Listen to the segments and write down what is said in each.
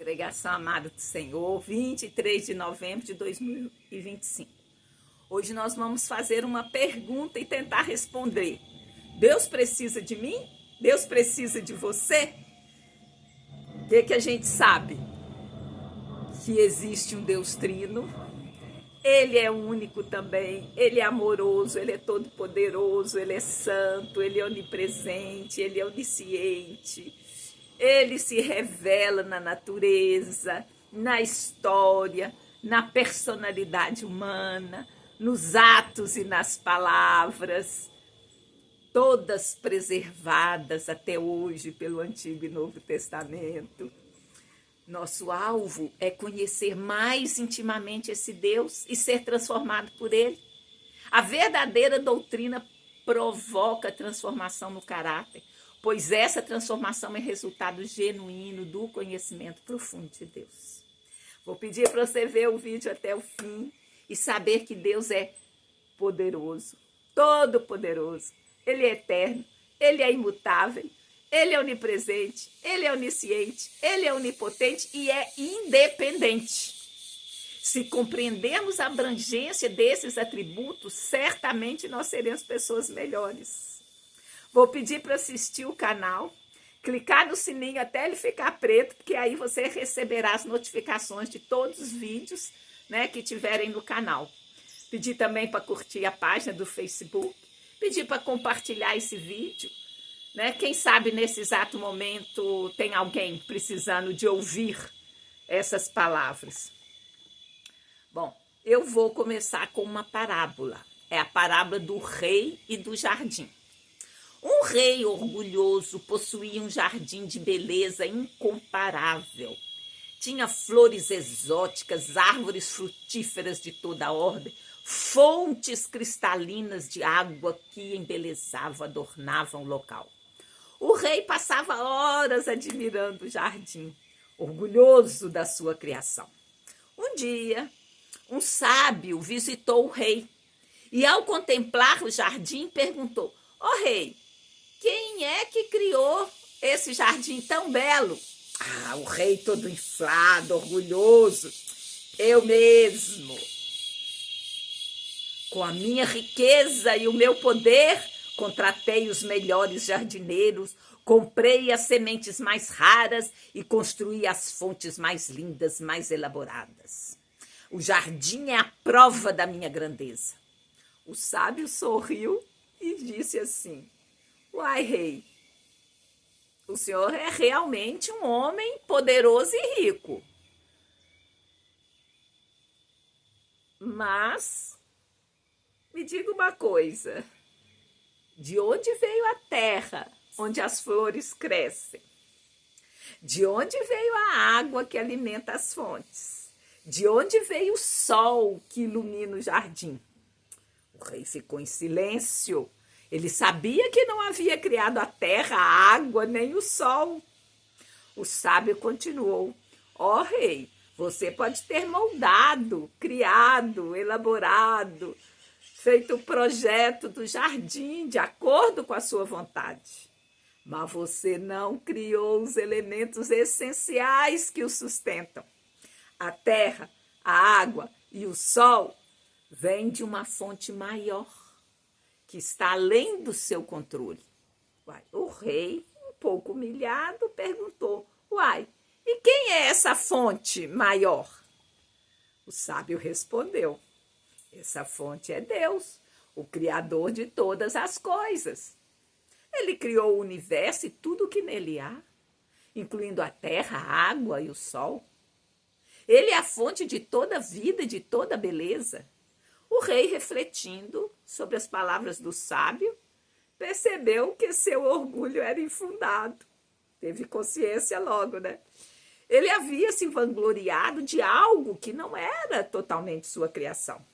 Congregação Amada do Senhor, 23 de novembro de 2025. Hoje nós vamos fazer uma pergunta e tentar responder. Deus precisa de mim? Deus precisa de você? O que a gente sabe? Que existe um Deus trino. Ele é único também, ele é amoroso, ele é todo poderoso, ele é santo, ele é onipresente, ele é onisciente. Ele se revela na natureza, na história, na personalidade humana, nos atos e nas palavras, todas preservadas até hoje pelo Antigo e Novo Testamento. Nosso alvo é conhecer mais intimamente esse Deus e ser transformado por ele. A verdadeira doutrina provoca transformação no caráter, pois essa transformação é resultado genuíno do conhecimento profundo de Deus. Vou pedir para você ver o vídeo até o fim e saber que Deus é poderoso, todo-poderoso. Ele é eterno, ele é imutável, ele é onipresente, ele é onisciente, ele é onipotente e é independente. Se compreendermos a abrangência desses atributos, certamente nós seremos pessoas melhores. Vou pedir para assistir o canal, clicar no sininho até ele ficar preto, porque aí você receberá as notificações de todos os vídeos, né, que tiverem no canal. Pedir também para curtir a página do Facebook, pedir para compartilhar esse vídeo, né? Quem sabe nesse exato momento tem alguém precisando de ouvir essas palavras. Bom, eu vou começar com uma parábola. É a parábola do rei e do jardim. Um rei orgulhoso possuía um jardim de beleza incomparável. Tinha flores exóticas, árvores frutíferas de toda a ordem, fontes cristalinas de água que embelezavam, adornavam o local. O rei passava horas admirando o jardim, orgulhoso da sua criação. Um dia, um sábio visitou o rei e, ao contemplar o jardim, perguntou: "Ó rei, quem é que criou esse jardim tão belo?" "Ah, o rei todo inflado, orgulhoso. Eu mesmo. Com a minha riqueza e o meu poder, contratei os melhores jardineiros, comprei as sementes mais raras e construí as fontes mais lindas, mais elaboradas. O jardim é a prova da minha grandeza." O sábio sorriu e disse assim: "Uai, rei, o senhor é realmente um homem poderoso e rico. Mas me diga uma coisa: de onde veio a terra onde as flores crescem? De onde veio a água que alimenta as fontes? De onde veio o sol que ilumina o jardim?" O rei ficou em silêncio. Ele sabia que não havia criado a terra, a água, nem o sol. O sábio continuou: "Ó rei, você pode ter moldado, criado, elaborado, feito o projeto do jardim de acordo com a sua vontade. Mas você não criou os elementos essenciais que o sustentam. A terra, a água e o sol vêm de uma fonte maior, que está além do seu controle." O rei, um pouco humilhado, perguntou: "Uai, e quem é essa fonte maior?" O sábio respondeu: "Essa fonte é Deus, o Criador de todas as coisas. Ele criou o universo e tudo o que nele há, incluindo a terra, a água e o sol. Ele é a fonte de toda vida e de toda beleza." O rei, refletindo sobre as palavras do sábio, percebeu que seu orgulho era infundado. Teve consciência logo, né? Ele havia se vangloriado de algo que não era totalmente sua criação.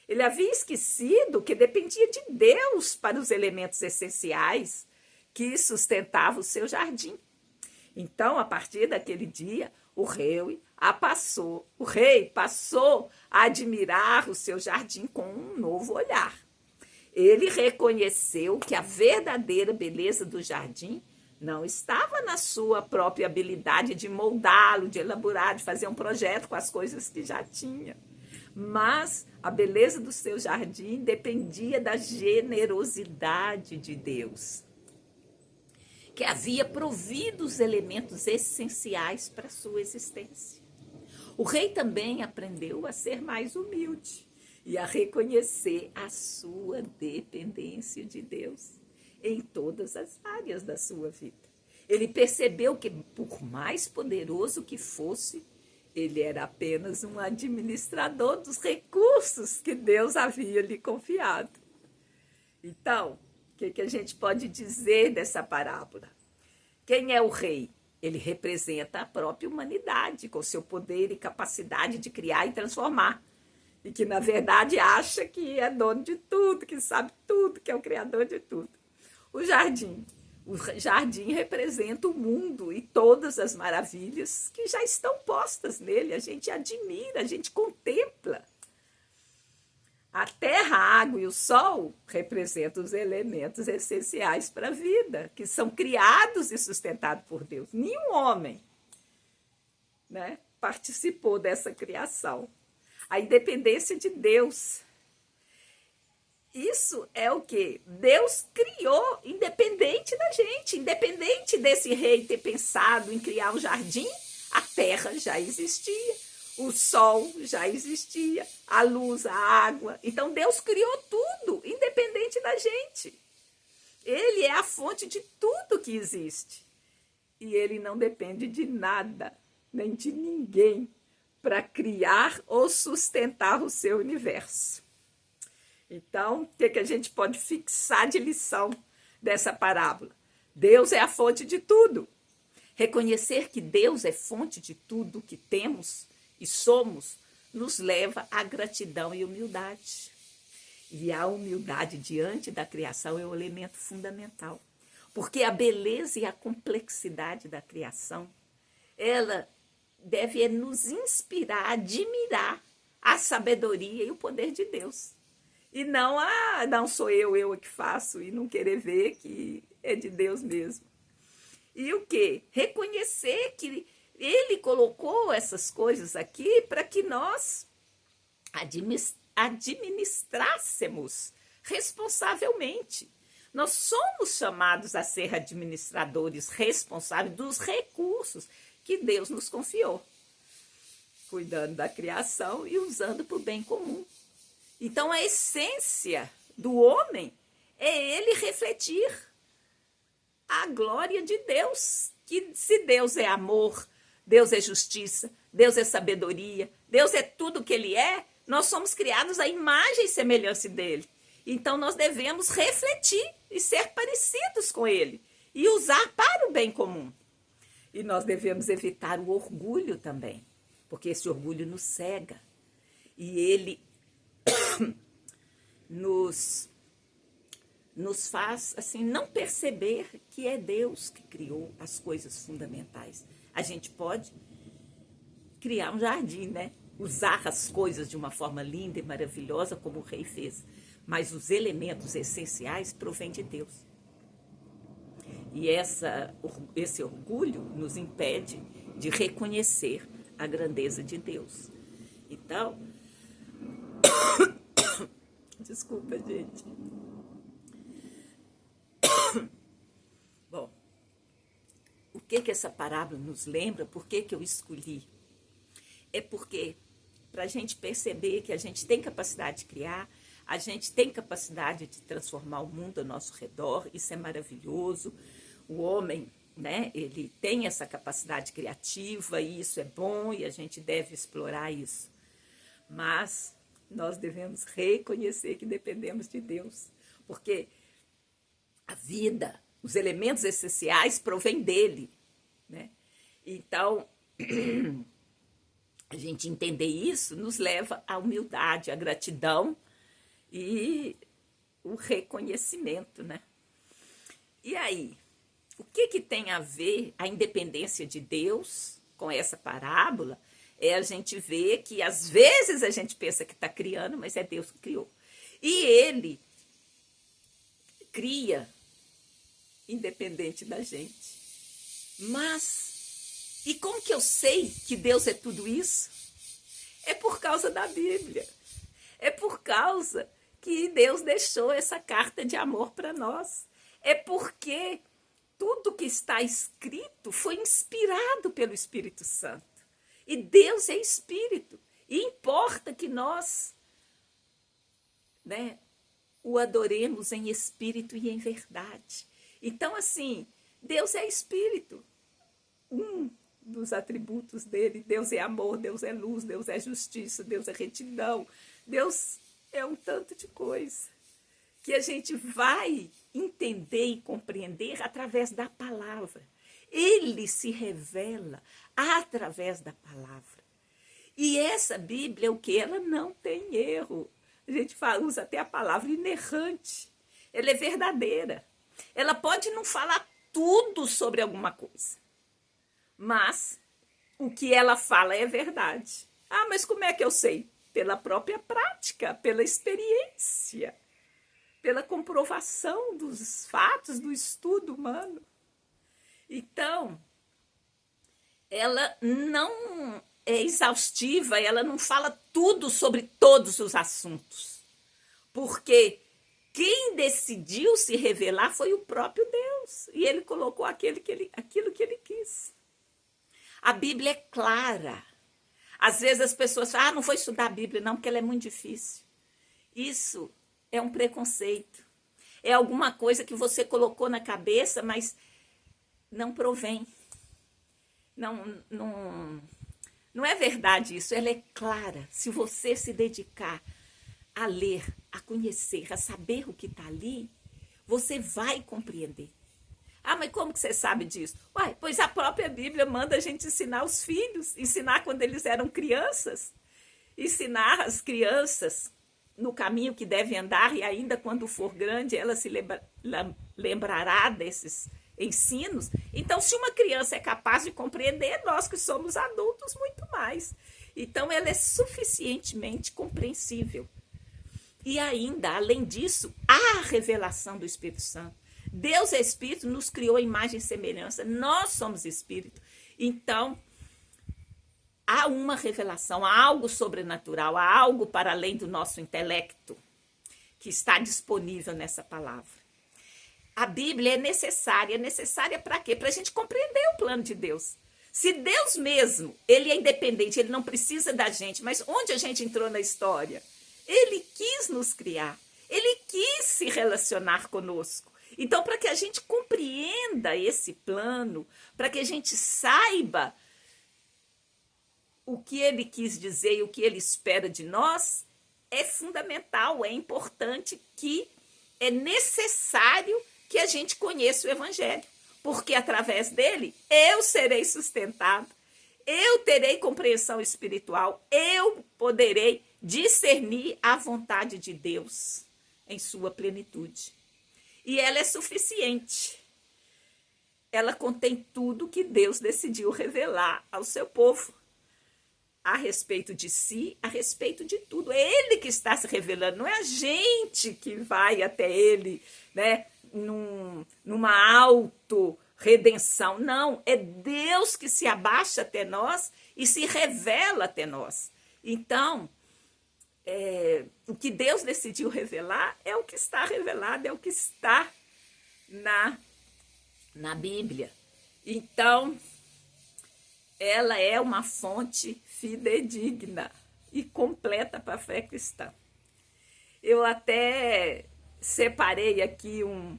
Ele havia esquecido que dependia de Deus para os elementos essenciais que sustentavam o seu jardim. Então, a partir daquele dia, o rei passou a admirar o seu jardim com um novo olhar. Ele reconheceu que a verdadeira beleza do jardim Não estava na sua própria habilidade de moldá-lo, de elaborar, de fazer um projeto com as coisas que já tinha. Mas a beleza do seu jardim dependia da generosidade de Deus, que havia provido os elementos essenciais para a sua existência. O rei também aprendeu a ser mais humilde e a reconhecer a sua dependência de Deus em todas as áreas da sua vida. Ele percebeu que, por mais poderoso que fosse, ele era apenas um administrador dos recursos que Deus havia lhe confiado. Então, o que a gente pode dizer dessa parábola? Quem é o rei? Ele representa a própria humanidade, com seu poder e capacidade de criar e transformar. E que, na verdade, acha que é dono de tudo, que sabe tudo, que é o criador de tudo. O jardim representa o mundo e todas as maravilhas que já estão postas nele. A gente admira, a gente contempla. A terra, a água e o sol representam os elementos essenciais para a vida, que são criados e sustentados por Deus. Nenhum homem, né, participou dessa criação. A independência de Deus. Isso é o que Deus criou, independente da gente, independente desse rei ter pensado em criar um jardim, a terra já existia, o sol já existia, a luz, a água. Então Deus criou tudo, independente da gente. Ele é a fonte de tudo que existe. E ele não depende de nada, nem de ninguém, para criar ou sustentar o seu universo. Então, o que a gente pode fixar de lição dessa parábola? Deus é a fonte de tudo. Reconhecer que Deus é fonte de tudo que temos e somos nos leva à gratidão e humildade. E a humildade diante da criação é o elemento fundamental. Porque a beleza e a complexidade da criação, ela deve nos inspirar, admirar a sabedoria e o poder de Deus. E não, não sou eu que faço, e não querer ver que é de Deus mesmo. E o quê? Reconhecer que ele colocou essas coisas aqui para que nós administrássemos responsavelmente. Nós somos chamados a ser administradores responsáveis dos recursos que Deus nos confiou, cuidando da criação e usando para o bem comum. Então, a essência do homem é ele refletir a glória de Deus. Que se Deus é amor, Deus é justiça, Deus é sabedoria, Deus é tudo o que ele é, nós somos criados à imagem e semelhança dele. Então, nós devemos refletir e ser parecidos com ele e usar para o bem comum. E nós devemos evitar o orgulho também, porque esse orgulho nos cega. E ele nos faz assim não perceber que é Deus que criou as coisas fundamentais. A gente pode criar um jardim, né? Usar as coisas de uma forma linda e maravilhosa, como o rei fez. Mas os elementos essenciais provêm de Deus. E esse orgulho nos impede de reconhecer a grandeza de Deus. Então, desculpa, gente. Bom, o que essa parábola nos lembra? Por que eu escolhi? É porque, para a gente perceber que a gente tem capacidade de criar, a gente tem capacidade de transformar o mundo ao nosso redor, isso é maravilhoso. O homem, né, ele tem essa capacidade criativa e isso é bom e a gente deve explorar isso. Mas nós devemos reconhecer que dependemos de Deus, porque a vida, os elementos essenciais provêm dele, né? Então, a gente entender isso nos leva à humildade, à gratidão e o reconhecimento, né? E aí, o que tem a ver a independência de Deus com essa parábola? É a gente ver que às vezes a gente pensa que está criando, mas é Deus que criou. E ele cria independente da gente. Mas, e como que eu sei que Deus é tudo isso? É por causa da Bíblia. É por causa que Deus deixou essa carta de amor para nós. É porque tudo que está escrito foi inspirado pelo Espírito Santo. E Deus é Espírito. E importa que nós, né, o adoremos em espírito e em verdade. Então, assim, Deus é Espírito. Um dos atributos dele, Deus é amor, Deus é luz, Deus é justiça, Deus é retidão. Deus é um tanto de coisa que a gente vai entender e compreender através da palavra. Ele se revela através da palavra. E essa Bíblia, o que? Ela não tem erro. A gente usa até a palavra inerrante. Ela é verdadeira. Ela pode não falar tudo sobre alguma coisa, mas o que ela fala é verdade. Ah, mas como é que eu sei? Pela própria prática, pela experiência, pela comprovação dos fatos, do estudo humano. Então, ela não é exaustiva, ela não fala tudo sobre todos os assuntos, porque quem decidiu se revelar foi o próprio Deus, e ele colocou aquilo que ele quis. A Bíblia é clara. Às vezes as pessoas falam, não vou estudar a Bíblia não, porque ela é muito difícil. Isso é um preconceito. É alguma coisa que você colocou na cabeça, mas não provém. Não é verdade isso, ela é clara. Se você se dedicar a ler, a conhecer, a saber o que está ali, você vai compreender. Ah, mas como que você sabe disso? Uai, pois a própria Bíblia manda a gente ensinar os filhos, ensinar quando eles eram crianças, ensinar as crianças no caminho que devem andar, e ainda quando for grande ela se lembrará desses ensinos. Então, se uma criança é capaz de compreender, nós que somos adultos, muito mais. Então, ela é suficientemente compreensível. E ainda, além disso, há a revelação do Espírito Santo. Deus é Espírito, nos criou a imagem e semelhança, nós somos Espírito. Então, há uma revelação, há algo sobrenatural, há algo para além do nosso intelecto que está disponível nessa palavra. A Bíblia é necessária para quê? Para a gente compreender o plano de Deus. Se Deus mesmo, ele é independente, ele não precisa da gente, mas onde a gente entrou na história? Ele quis nos criar, ele quis se relacionar conosco. Então, para que a gente compreenda esse plano, para que a gente saiba o que ele quis dizer e o que ele espera de nós, é fundamental, é importante, que é necessário que a gente conheça o Evangelho, porque através dele eu serei sustentado, eu terei compreensão espiritual, eu poderei discernir a vontade de Deus em sua plenitude. E ela é suficiente. Ela contém tudo que Deus decidiu revelar ao seu povo, a respeito de si, a respeito de tudo. É ele que está se revelando, não é a gente que vai até ele, né, numa auto-redenção. Não, é Deus que se abaixa até nós e se revela até nós. Então, o que Deus decidiu revelar é o que está revelado, é o que está na Bíblia. Então, ela é uma fonte fidedigna e completa para a fé cristã. Eu até separei aqui uma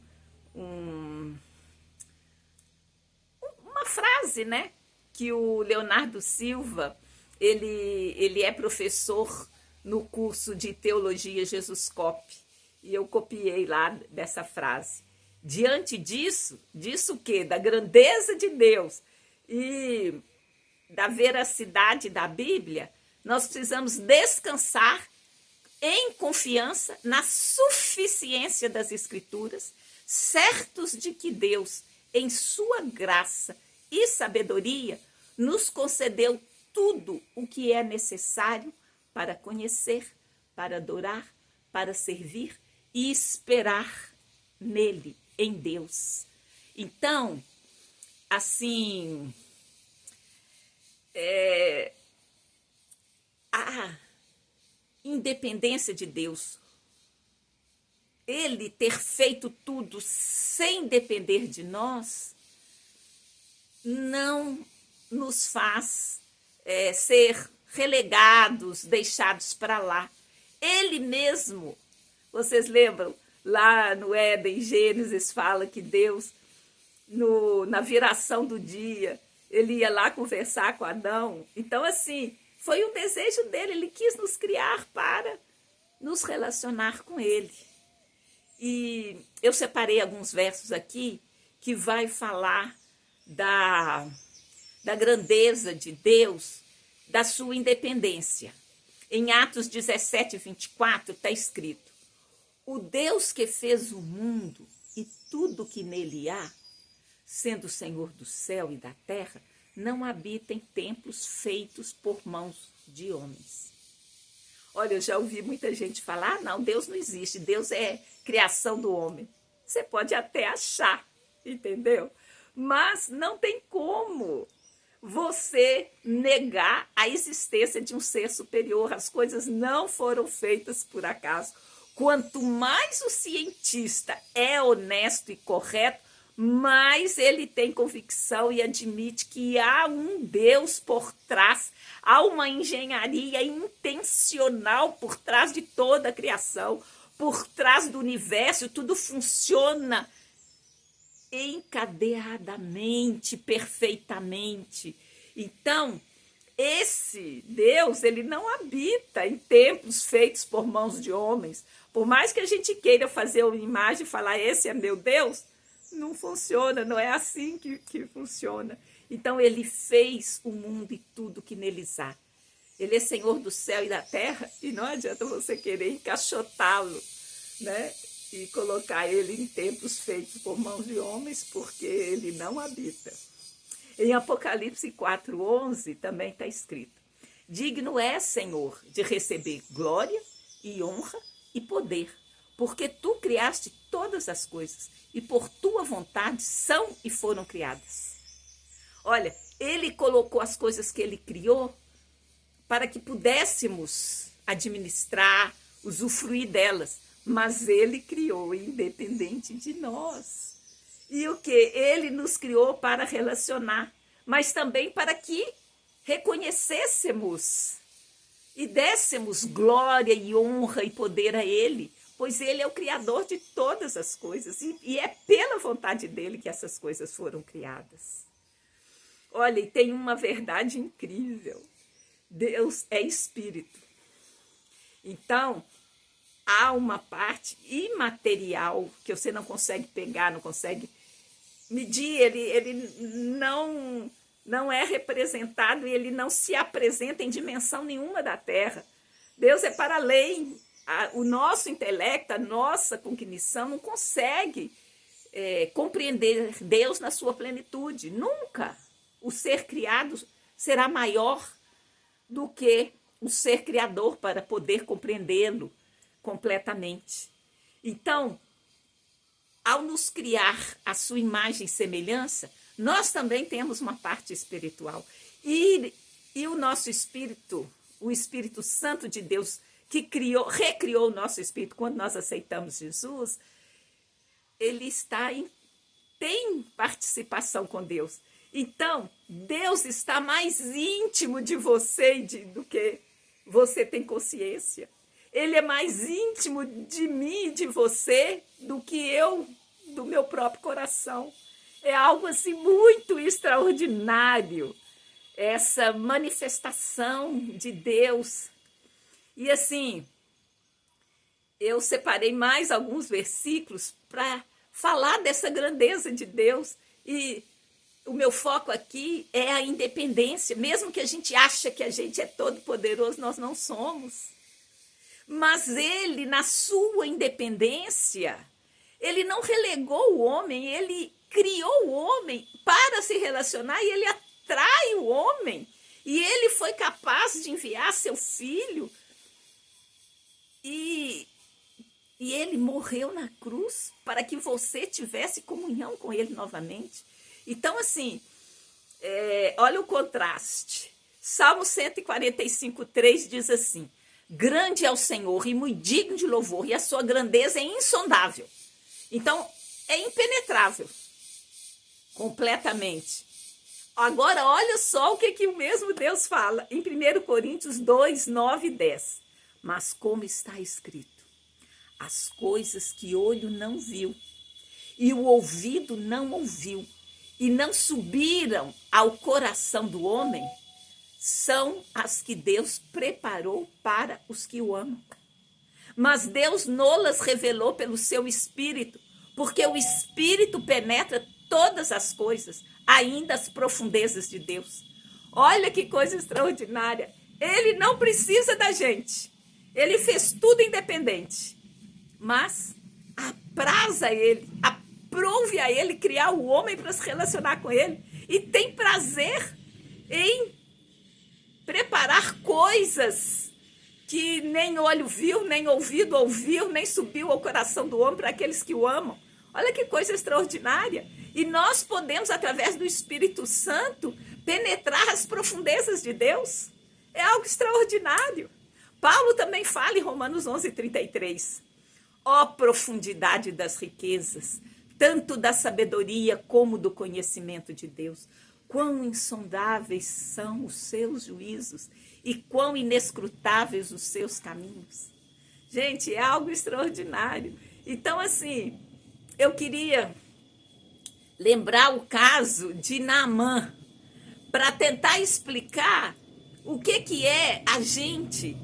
frase, né, que o Leonardo Silva, ele é professor no curso de Teologia Jesus Cop, e eu copiei lá dessa frase. Diante disso o quê? Da grandeza de Deus e da veracidade da Bíblia, nós precisamos descansar em confiança na suficiência das Escrituras, certos de que Deus, em sua graça e sabedoria, nos concedeu tudo o que é necessário para conhecer, para adorar, para servir e esperar nele, em Deus. Então, assim, a independência de Deus, ele ter feito tudo sem depender de nós, não nos faz ser relegados, deixados para lá. Ele mesmo, vocês lembram, lá no Éden, Gênesis, fala que Deus, na viração do dia, ele ia lá conversar com Adão. Então, assim, foi um desejo dele, ele quis nos criar para nos relacionar com ele. E eu separei alguns versos aqui que vai falar da grandeza de Deus, da sua independência. Em Atos 17, 24, está escrito: o Deus que fez o mundo e tudo que nele há, sendo o Senhor do céu e da terra, não habita em templos feitos por mãos de homens. Olha, eu já ouvi muita gente falar, não, Deus não existe, Deus é criação do homem. Você pode até achar, entendeu? Mas não tem como você negar a existência de um ser superior. As coisas não foram feitas por acaso. Quanto mais o cientista é honesto e correto, mais ele tem convicção e admite que há um Deus por trás, há uma engenharia intencional por trás de toda a criação, por trás do universo, tudo funciona encadeadamente, perfeitamente. Então, esse Deus, ele não habita em templos feitos por mãos de homens. Por mais que a gente queira fazer uma imagem e falar, esse é meu Deus, não funciona, não é assim que funciona. Então, ele fez o mundo e tudo que neles há. Ele é Senhor do céu e da terra, e não adianta você querer encaixotá-lo, né? E colocar ele em templos feitos por mãos de homens, porque ele não habita. Em Apocalipse 4:11 também está escrito: digno é, Senhor, de receber glória e honra e poder, porque tu criaste todas as coisas e por tua vontade são e foram criadas. Olha, ele colocou as coisas que ele criou para que pudéssemos administrar, usufruir delas, mas ele criou independente de nós. E o que? Ele nos criou para relacionar, mas também para que reconhecêssemos e dessemos glória e honra e poder a ele, pois ele é o criador de todas as coisas e é pela vontade dele que essas coisas foram criadas. Olha, e tem uma verdade incrível: Deus é espírito. Então, há uma parte imaterial que você não consegue pegar, não consegue medir, ele não é representado e ele não se apresenta em dimensão nenhuma da Terra. Deus é para além. O nosso intelecto, a nossa cognição não consegue compreender Deus na sua plenitude. Nunca o ser criado será maior do que o ser criador para poder compreendê-lo completamente. Então, ao nos criar a sua imagem e semelhança, nós também temos uma parte espiritual. E o nosso espírito, o Espírito Santo de Deus, que recriou o nosso espírito quando nós aceitamos Jesus, ele tem participação com Deus. Então, Deus está mais íntimo de você do que você tem consciência. Ele é mais íntimo de mim e de você do que eu, do meu próprio coração. É algo assim muito extraordinário, essa manifestação de Deus. E assim, eu separei mais alguns versículos para falar dessa grandeza de Deus. E o meu foco aqui é a independência. Mesmo que a gente ache que a gente é todo poderoso, nós não somos. Mas ele, na sua independência, ele não relegou o homem, ele criou o homem para se relacionar e ele atrai o homem. E ele foi capaz de enviar seu filho e E ele morreu na cruz para que você tivesse comunhão com ele novamente. Então, assim, olha o contraste. Salmo 145:3 diz assim: grande é o Senhor e muito digno de louvor, e a sua grandeza é insondável. Então, é impenetrável, completamente. Agora, olha só o que o mesmo Deus fala em 1 Coríntios 2, 9 e 10. Mas como está escrito, as coisas que olho não viu, e o ouvido não ouviu, e não subiram ao coração do homem, são as que Deus preparou para os que o amam. Mas Deus nolas revelou pelo seu Espírito, porque o Espírito penetra todas as coisas, ainda as profundezas de Deus. Olha que coisa extraordinária. Ele não precisa da gente. Ele fez tudo independente. Mas apraz a ele, aprove a ele criar o homem para se relacionar com ele. E tem prazer em preparar coisas que nem olho viu, nem ouvido ouviu, nem subiu ao coração do homem para aqueles que o amam. Olha que coisa extraordinária. E nós podemos, através do Espírito Santo, penetrar as profundezas de Deus. É algo extraordinário. Paulo também fala em Romanos 11:33. Ó profundidade das riquezas, tanto da sabedoria como do conhecimento de Deus. Quão insondáveis são os seus juízos e quão inescrutáveis os seus caminhos. Gente, é algo extraordinário. Então, assim, eu queria lembrar o caso de Naamã para tentar explicar o que é a gente,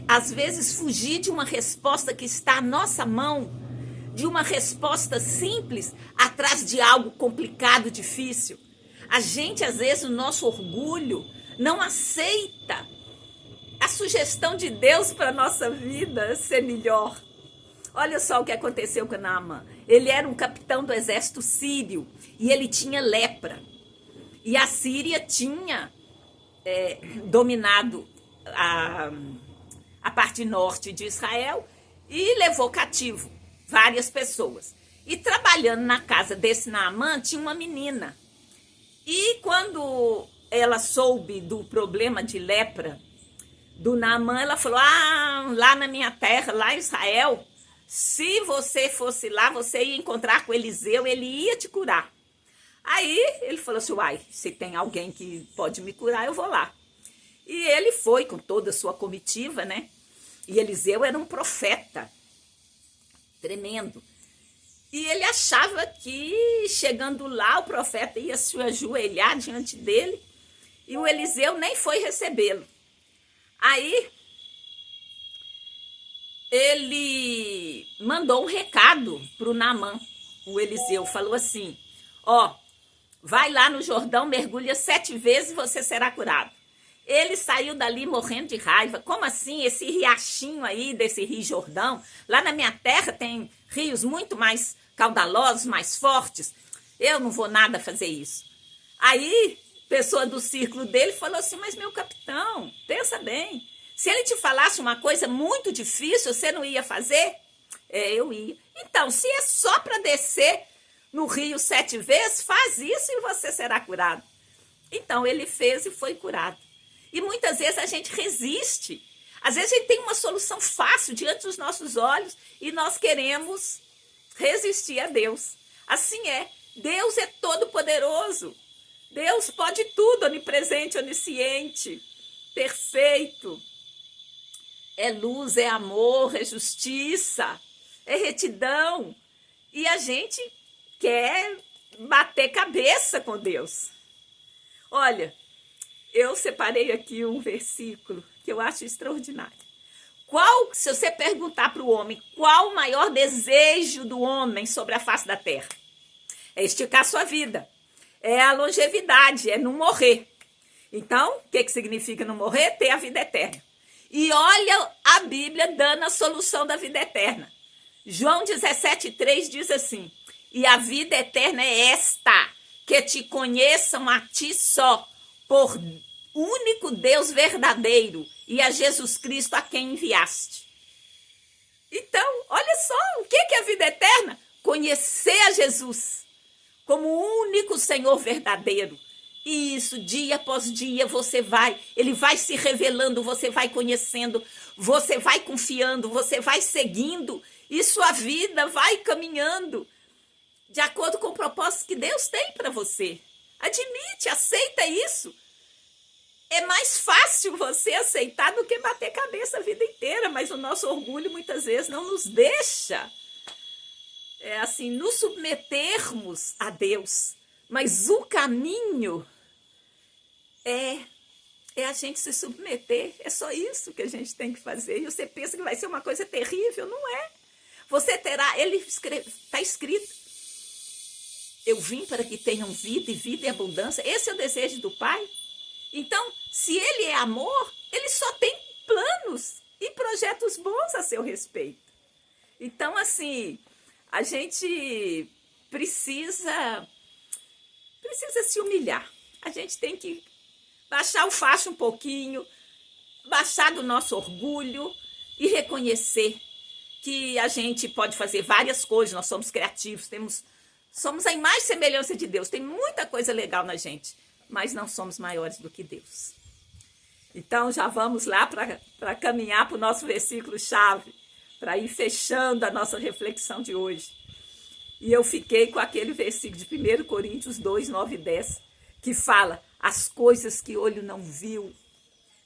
às vezes, fugir de uma resposta que está à nossa mão, de uma resposta simples, atrás de algo complicado, difícil. A gente, às vezes, o nosso orgulho não aceita a sugestão de Deus para a nossa vida ser melhor. Olha só o que aconteceu com Naamã. Ele era um capitão do exército sírio e ele tinha lepra. E a Síria tinha dominado a parte norte de Israel e levou cativo várias pessoas. E trabalhando na casa desse Naamã tinha uma menina. E quando ela soube do problema de lepra do Naamã, ela falou: lá na minha terra, lá em Israel, se você fosse lá, você ia encontrar com Eliseu, ele ia te curar. Aí ele falou assim: uai, se tem alguém que pode me curar, eu vou lá. E ele foi com toda a sua comitiva, né? E Eliseu era um profeta tremendo. E ele achava que, chegando lá, o profeta ia se ajoelhar diante dele e o Eliseu nem foi recebê-lo. Aí, ele mandou um recado para o Naamã. O Eliseu falou assim: vai lá no Jordão, mergulha 7 vezes e você será curado. Ele saiu dali morrendo de raiva. Como assim, esse riachinho aí, desse Rio Jordão? Lá na minha terra tem rios muito mais caudalosos, mais fortes. Eu não vou nada fazer isso. Aí, pessoa do círculo dele falou assim: mas meu capitão, pensa bem. Se ele te falasse uma coisa muito difícil, você não ia fazer? Eu ia. Então, se é só para descer no rio 7 vezes, faz isso e você será curado. Então, ele fez e foi curado. E muitas vezes a gente resiste. Às vezes a gente tem uma solução fácil diante dos nossos olhos e nós queremos resistir a Deus. Assim é. Deus é todo poderoso. Deus pode tudo, onipresente, onisciente, perfeito. É luz, é amor, é justiça, é retidão. E a gente quer bater cabeça com Deus. Olha, eu separei aqui um versículo que eu acho extraordinário. Se você perguntar para o homem qual o maior desejo do homem sobre a face da terra, é esticar sua vida, é a longevidade, é não morrer. Então, o que significa não morrer? Ter a vida eterna. E olha a Bíblia dando a solução da vida eterna. João 17:3 diz assim: e a vida eterna é esta, que te conheçam a ti só, por único Deus verdadeiro, e a Jesus Cristo a quem enviaste. Então, olha só, o que é a vida eterna? Conhecer a Jesus como o único Senhor verdadeiro. E isso, dia após dia, ele vai se revelando, você vai conhecendo, você vai confiando, você vai seguindo, e sua vida vai caminhando de acordo com o propósito que Deus tem para você. Admite, aceita isso. É mais fácil você aceitar do que bater cabeça a vida inteira, mas o nosso orgulho muitas vezes não nos deixa, nos submetermos a Deus. Mas o caminho é a gente se submeter. É só isso que a gente tem que fazer. E você pensa que vai ser uma coisa terrível? Não é. Você terá, está escrito, eu vim para que tenham vida e vida em abundância. Esse é o desejo do Pai. Então, se Ele é amor, Ele só tem planos e projetos bons a seu respeito. Então, assim, a gente precisa se humilhar. A gente tem que baixar o facho um pouquinho, baixar do nosso orgulho e reconhecer que a gente pode fazer várias coisas, nós somos criativos, somos a imagem e semelhança de Deus, tem muita coisa legal na gente, mas não somos maiores do que Deus. Então já vamos lá para caminhar para o nosso versículo-chave, para ir fechando a nossa reflexão de hoje. E eu fiquei com aquele versículo de 1 Coríntios 2, 9 e 10, que fala, as coisas que olho não viu.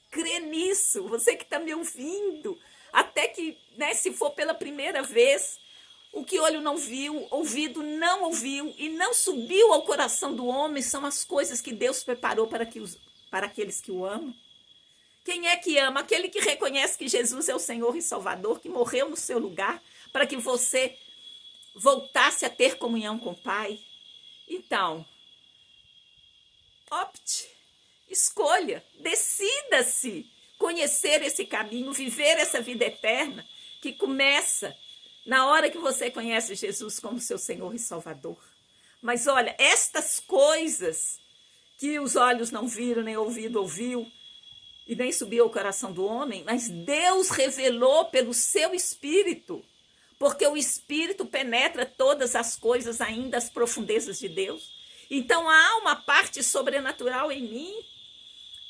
Crê nisso, você que está me ouvindo, até que, se for pela primeira vez, o que olho não viu, ouvido não ouviu e não subiu ao coração do homem são as coisas que Deus preparou para aqueles que o amam. Quem é que ama? Aquele que reconhece que Jesus é o Senhor e Salvador, que morreu no seu lugar para que você voltasse a ter comunhão com o Pai. Então, opte, escolha, decida-se conhecer esse caminho, viver essa vida eterna que começa na hora que você conhece Jesus como seu Senhor e Salvador. Mas olha, estas coisas que os olhos não viram, nem ouvido ouviu, e nem subiu ao coração do homem, mas Deus revelou pelo seu Espírito, porque o Espírito penetra todas as coisas, ainda as profundezas de Deus. Então há uma parte sobrenatural em mim.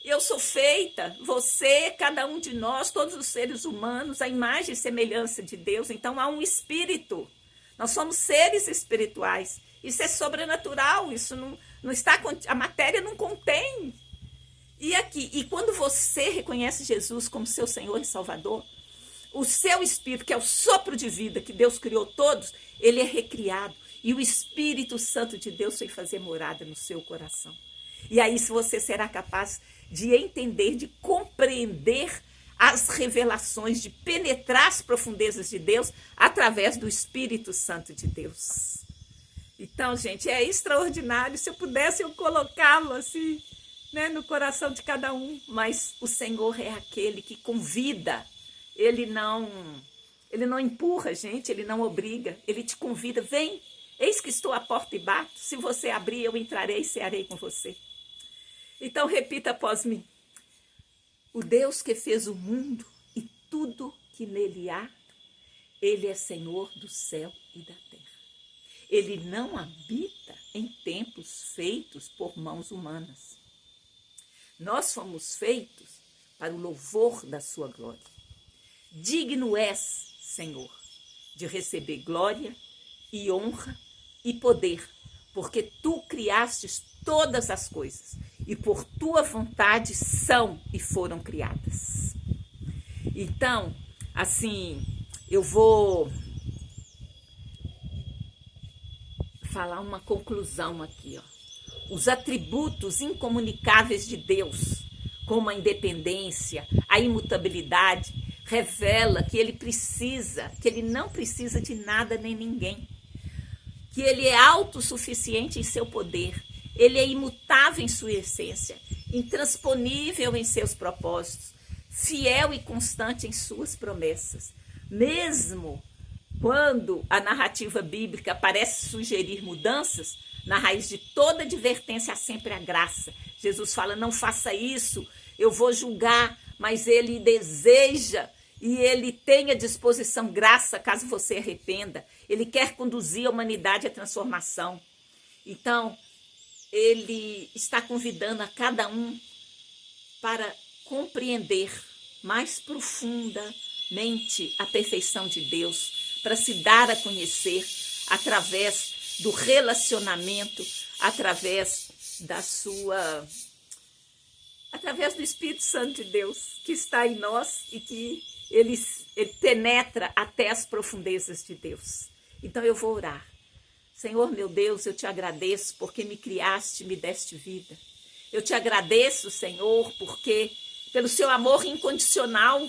Eu sou feita, você, cada um de nós, todos os seres humanos, a imagem e semelhança de Deus. Então há um Espírito. Nós somos seres espirituais. Isso é sobrenatural, isso não está, a matéria não contém. E quando você reconhece Jesus como seu Senhor e Salvador, o seu Espírito, que é o sopro de vida que Deus criou todos, ele é recriado. E o Espírito Santo de Deus vem fazer morada no seu coração. E aí você será capaz de entender, de compreender as revelações, de penetrar as profundezas de Deus através do Espírito Santo de Deus. Então, gente, é extraordinário. Se eu pudesse, eu colocá-lo assim, no coração de cada um. Mas o Senhor é aquele que convida. Ele não empurra a gente, ele não obriga. Ele te convida, vem. Eis que estou à porta e bato. Se você abrir, eu entrarei e cearei com você. Então, repita após mim. O Deus que fez o mundo e tudo que nele há, ele é Senhor do céu e da terra. Ele não habita em templos feitos por mãos humanas. Nós fomos feitos para o louvor da sua glória. Digno és, Senhor, de receber glória e honra e poder, porque tu criastes todas as coisas e por tua vontade são e foram criadas. Então, assim, eu vou falar uma conclusão aqui, Os atributos incomunicáveis de Deus, como a independência, a imutabilidade, revela que ele não precisa de nada nem ninguém, que ele é autossuficiente em seu poder, ele é imutável em sua essência, intransponível em seus propósitos, fiel e constante em suas promessas. Mesmo quando a narrativa bíblica parece sugerir mudanças, na raiz de toda advertência há sempre a graça. Jesus fala, não faça isso, eu vou julgar, mas ele deseja e Ele tem à disposição graça caso você arrependa. Ele quer conduzir a humanidade à transformação. Então, Ele está convidando a cada um para compreender mais profundamente a perfeição de Deus, para se dar a conhecer através do relacionamento, através do Espírito Santo de Deus que está em nós e que ele penetra até as profundezas de Deus. Então eu vou orar. Senhor meu Deus, eu te agradeço porque me criaste e me deste vida. Eu te agradeço, Senhor, porque pelo seu amor incondicional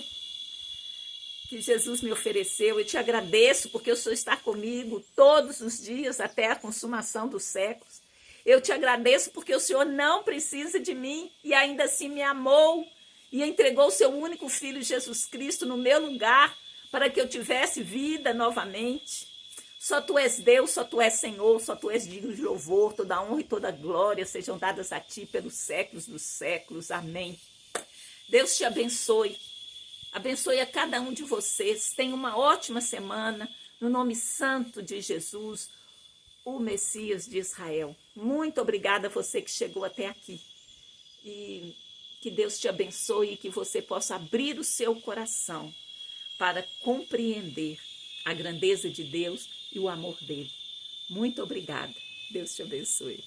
que Jesus me ofereceu. Eu te agradeço porque o Senhor está comigo todos os dias até a consumação dos séculos. Eu te agradeço porque o Senhor não precisa de mim e ainda assim me amou e entregou o seu único filho Jesus Cristo no meu lugar para que eu tivesse vida novamente. Só tu és Deus, só tu és Senhor, só tu és digno de louvor, toda honra e toda glória sejam dadas a ti pelos séculos dos séculos. Amém. Deus te abençoe. Abençoe a cada um de vocês. Tenha uma ótima semana. No nome santo de Jesus, o Messias de Israel. Muito obrigada a você que chegou até aqui. E que Deus te abençoe e que você possa abrir o seu coração para compreender a grandeza de Deus e o amor dele. Muito obrigada. Deus te abençoe.